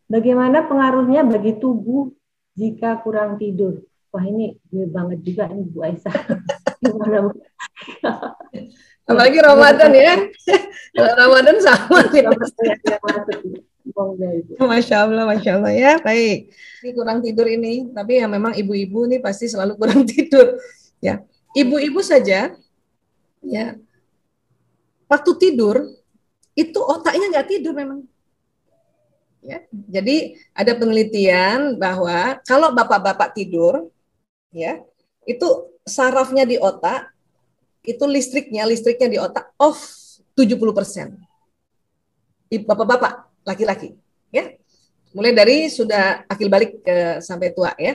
Bagaimana pengaruhnya bagi tubuh jika kurang tidur? Wah ini gue banget juga ini Bu Aisyah. Gimana Bu? Apalagi Ini Ramadan ya. pertanyaan Kalau Ramadan sama nih. yang masuk. Monggo Ibu. Masya Allah ya. Baik. Ini kurang tidur ini. Tapi ya memang ibu-ibu nih pasti selalu kurang tidur. Ya, ibu-ibu saja ya waktu tidur itu otaknya nggak tidur memang. Ya, jadi ada penelitian bahwa kalau bapak-bapak tidur, ya itu sarafnya di otak itu listriknya di otak off 70%. Bapak-bapak laki-laki, ya. Mulai dari sudah akil balik ke sampai tua ya.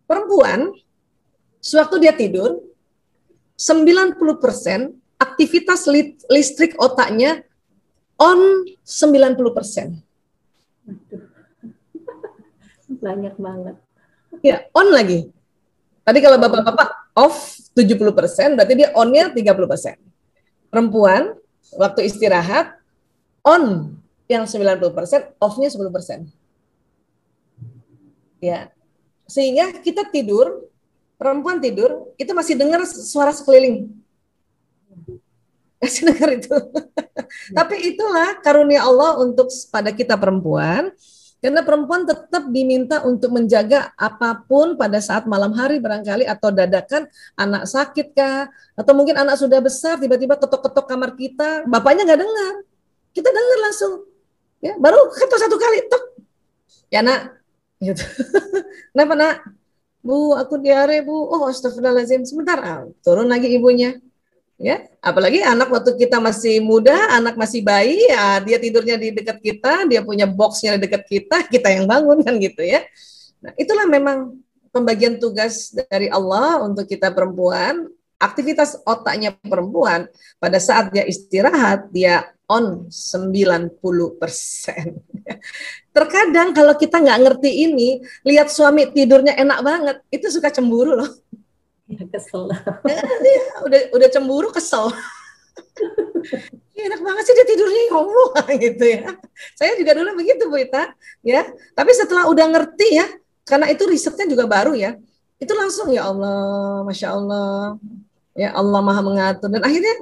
Perempuan sewaktu dia tidur 90% aktivitas listrik otaknya on 90%. Banyak banget. Ya, on lagi. Tadi kalau bapak-bapak off 70%, berarti dia on-nya 30%. Perempuan waktu istirahat on yang 90%, off-nya 10%. Ya. Sehingga kita tidur, perempuan tidur, itu masih dengar suara sekeliling. Masih dengar itu. Tapi itulah karunia Allah untuk pada kita perempuan, karena perempuan tetap diminta untuk menjaga apapun pada saat malam hari barangkali atau dadakan anak sakit kah, atau mungkin anak sudah besar tiba-tiba ketok-ketok kamar kita, bapaknya nggak dengar, kita dengar langsung, ya baru ketok satu kali, tok, ya nak, gitu. Kenapa nak? Bu, aku diare bu. Oh astagfirullahaladzim, sebentar, turun lagi ibunya. Ya, apalagi anak waktu kita masih muda, anak masih bayi, ya dia tidurnya di dekat kita, dia punya boxnya di dekat kita yang bangun kan gitu ya. Nah, itulah memang pembagian tugas dari Allah untuk kita perempuan. Aktivitas otaknya perempuan pada saat dia istirahat, dia on 90%. Terkadang kalau kita nggak ngerti ini, lihat suami tidurnya enak banget, itu suka cemburu loh. Ya, kesel. Udah cemburu, kesel. Enak banget sih dia tidurnya, ya Allah gitu ya. Saya juga dulu begitu Bu Ita, ya. Tapi setelah udah ngerti ya, karena itu risetnya juga baru ya, itu langsung ya Allah, masya Allah, ya Allah maha mengatur dan akhirnya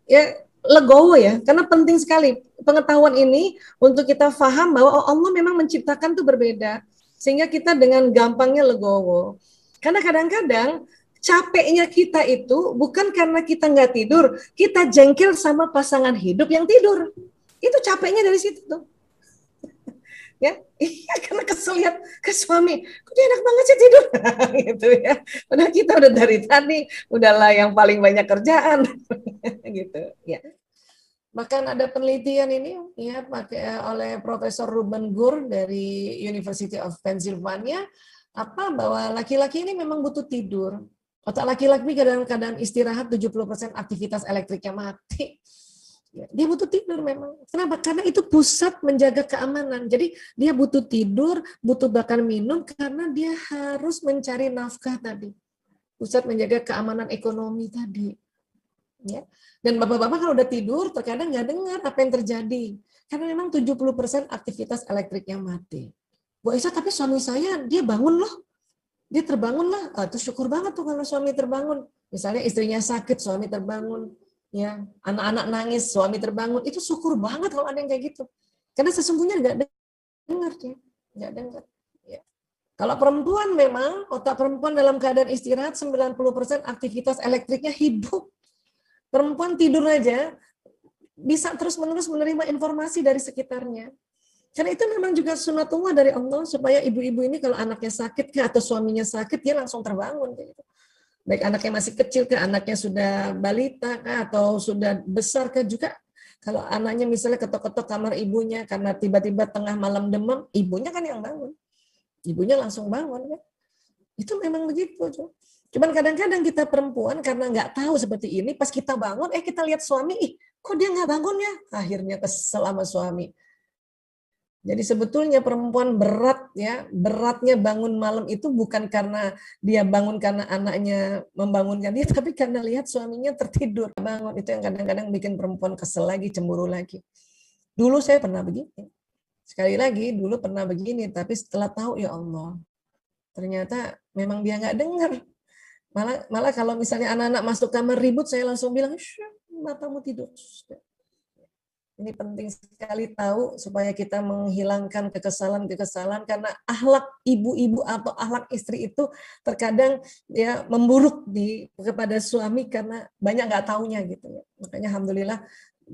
ya legowo ya, karena penting sekali pengetahuan ini untuk kita paham bahwa oh, Allah memang menciptakan tuh berbeda, sehingga kita dengan gampangnya legowo. Karena kadang-kadang capeknya kita itu bukan karena kita nggak tidur, kita jengkel sama pasangan hidup yang tidur. Itu capeknya dari situ tuh. Ya, iya karena kesel lihat ke suami, kok dia enak banget sih tidur, gitu ya. Udah kita udah dari tadi, udahlah yang paling banyak kerjaan, gitu. Ya. Bahkan ada penelitian ini ya pakai oleh Profesor Ruben Gur dari University of Pennsylvania apa bahwa laki-laki ini memang butuh tidur. Otak laki-laki kadang-kadang istirahat 70% aktivitas elektriknya mati. Dia butuh tidur memang. Kenapa? Karena itu pusat menjaga keamanan. Jadi dia butuh tidur, butuh makan minum karena dia harus mencari nafkah tadi. Pusat menjaga keamanan ekonomi tadi. Ya. Dan bapak-bapak kalau udah tidur terkadang nggak dengar apa yang terjadi. Karena memang 70% aktivitas elektriknya mati. Bu Aisyah, tapi suami saya dia bangun loh. Dia terbangun lah. Itu syukur banget tuh kalau suami terbangun. Misalnya istrinya sakit, suami terbangun. Ya, anak-anak nangis, suami terbangun. Itu syukur banget kalau ada yang kayak gitu. Karena sesungguhnya nggak dengar dia, nggak dengar. Ya. Kalau perempuan memang otak perempuan dalam keadaan istirahat 90% aktivitas elektriknya hidup. Perempuan tidur aja bisa terus-menerus menerima informasi dari sekitarnya. Karena itu memang juga sunatullah dari Allah supaya ibu-ibu ini kalau anaknya sakit atau suaminya sakit dia langsung terbangun gitu. Baik anaknya masih kecil ke anaknya sudah balita atau sudah besar ke juga kalau anaknya misalnya ketok-ketok kamar ibunya karena tiba-tiba tengah malam demam, ibunya kan yang bangun. Ibunya langsung bangun kan. Itu memang begitu. Cuman kadang-kadang kita perempuan karena nggak tahu seperti ini, pas kita bangun, kita lihat suami, kok dia nggak bangun ya? Akhirnya kesel sama suami. Jadi sebetulnya perempuan berat ya, beratnya bangun malam itu bukan karena dia bangun karena anaknya membangunkan dia, tapi karena lihat suaminya tertidur bangun. Itu yang kadang-kadang bikin perempuan kesel lagi, cemburu lagi. Dulu saya pernah begitu. Sekali lagi, dulu pernah begini, tapi setelah tahu, ya Allah, ternyata memang dia nggak dengar. Malah kalau misalnya anak-anak masuk kamar ribut, saya langsung bilang, matamu tidur. Ini penting sekali tahu supaya kita menghilangkan kekesalan-kekesalan, karena akhlak ibu-ibu atau akhlak istri itu terkadang ya memburuk kepada suami karena banyak nggak taunya gitu ya. Makanya alhamdulillah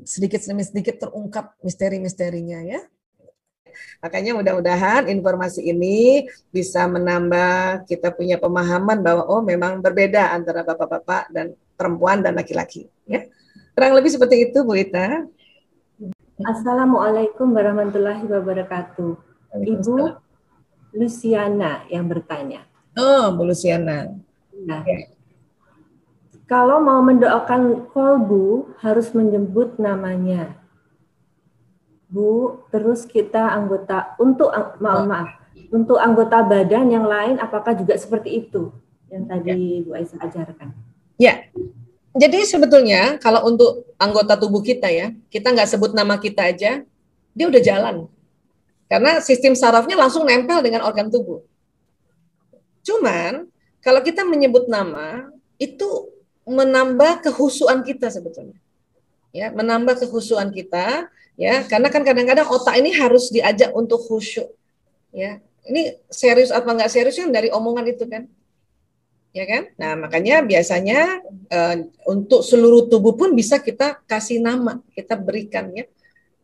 sedikit demi sedikit terungkap misteri-misterinya ya. Makanya mudah-mudahan informasi ini bisa menambah kita punya pemahaman bahwa oh memang berbeda antara bapak-bapak dan perempuan dan laki-laki ya. Kurang lebih seperti itu Bu Ita. Assalamualaikum warahmatullahi wabarakatuh. Ibu Luciana yang bertanya. Oh, Bu Luciana. Nah, kalau mau mendoakan kolbu harus menyebut namanya. Bu, terus kita anggota untuk untuk anggota badan yang lain apakah juga seperti itu yang tadi Bu Aisyah ajarkan? Ya. Jadi sebetulnya kalau untuk anggota tubuh kita ya, kita nggak sebut nama kita aja, dia udah jalan. Karena sistem sarafnya langsung nempel dengan organ tubuh. Cuman kalau kita menyebut nama, itu menambah kehusuan kita sebetulnya. Ya, menambah kehusuan kita, ya, karena kan kadang-kadang otak ini harus diajak untuk khusyuk. Ya, ini serius apa nggak serius kan dari omongan itu kan. Ya kan? Nah, makanya biasanya untuk seluruh tubuh pun bisa kita kasih nama, kita berikan ya.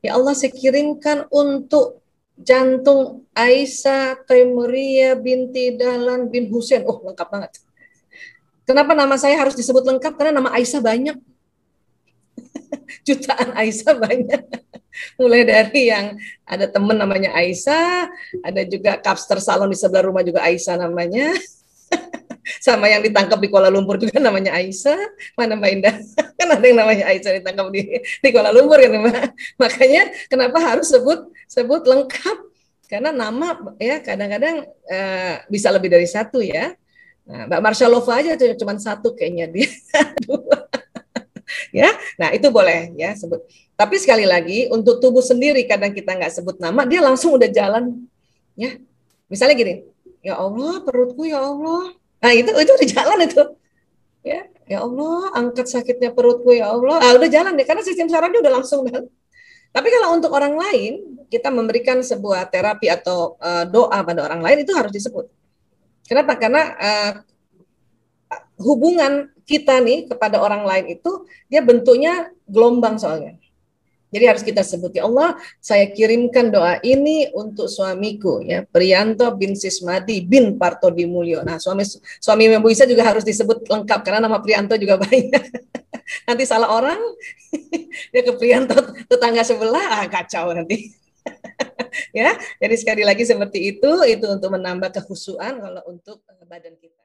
Ya Allah, saya kirimkan untuk jantung Aisyah Taimuria binti Dahlan bin Husain. Oh, lengkap banget. Kenapa nama saya harus disebut lengkap? Karena nama Aisyah banyak. Jutaan Aisyah banyak. Mulai dari yang ada teman namanya Aisyah, ada juga kapster salon di sebelah rumah juga Aisyah namanya. Sama yang ditangkap di Kuala Lumpur juga namanya Aisyah. Mana Mbak Indah? Kan ada yang namanya Aisyah ditangkap di Kuala Lumpur kan Mbak. Makanya kenapa harus sebut lengkap? Karena nama ya kadang-kadang bisa lebih dari satu ya. Nah, Mbak Marshallova aja cuma satu kayaknya dia. Ya, nah itu boleh ya sebut. Tapi sekali lagi untuk tubuh sendiri kadang kita nggak sebut nama, dia langsung udah jalan. Ya, misalnya gini, ya Allah perutku ya Allah. Nah itu udah jalan itu. Ya Allah, angkat sakitnya perutku ya Allah. Udah jalan deh, karena sistem sarafnya udah langsung kan. Tapi kalau untuk orang lain, kita memberikan sebuah terapi atau doa pada orang lain itu harus disebut. Kenapa? Karena hubungan kita nih kepada orang lain itu dia bentuknya gelombang soalnya. Jadi harus kita sebut, ya Allah, saya kirimkan doa ini untuk suamiku, ya Priyanto bin Sismadi bin Parto Dimulyo. Nah, suami Ibu Isa juga harus disebut lengkap karena nama Priyanto juga banyak. Nanti salah orang, dia ke Priyanto tetangga sebelah, kacau nanti. Ya, jadi sekali lagi seperti itu untuk menambah kehusuan kalau untuk badan kita.